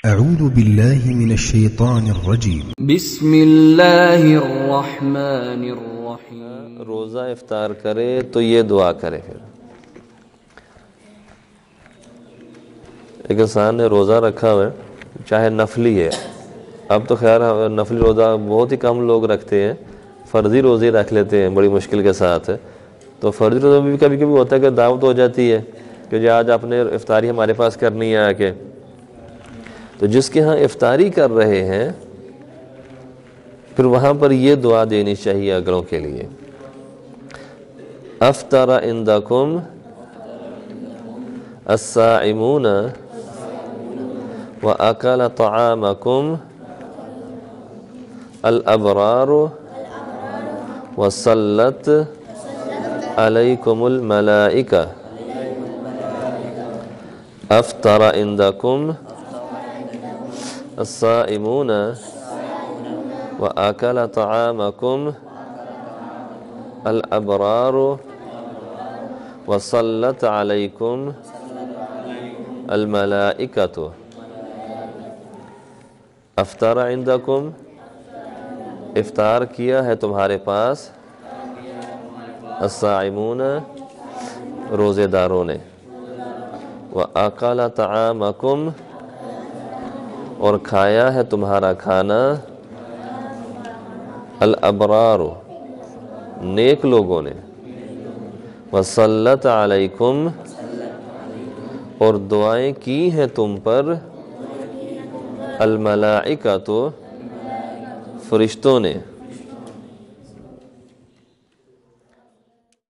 اعوذ باللہ من الشیطان الرجیم بسم اللہ الرحمن الرحیم۔ روزہ افطار کرے تو یہ دعا کرے۔ پھر ایک انسان نے روزہ رکھا ہوا ہے، چاہے نفلی ہے، اب تو خیر نفلی روزہ بہت ہی کم لوگ رکھتے ہیں، فرضی روزے رکھ لیتے ہیں بڑی مشکل کے ساتھ۔ تو فرضی روزہ بھی کبھی کبھی ہوتا ہے کہ دعوت ہو جاتی ہے کہ جی آج آپ نے افطاری ہمارے پاس کرنی ہے آ کے، تو جس کے ہاں افطاری کر رہے ہیں پھر وہاں پر یہ دعا دینی چاہیے اگلوں کے لیے، افطر عندکم الصائمون واکل طعامکم الابرار وصلت علیکم الملائکہ۔ افطر عندکم الصائمون وآکل طعامکم الابرار وصلت علیکم الملائکۃ۔ افطر عندکم، افطار کیا ہے تمہارے پاس، الصائمون روزے داروں نے، وآکل طعامکم اور کھایا ہے تمہارا کھانا، الابرار نیک لوگوں نے، وصلت علیکم اور دعائیں کی ہیں تم پر، الملائکۃ فرشتوں نے۔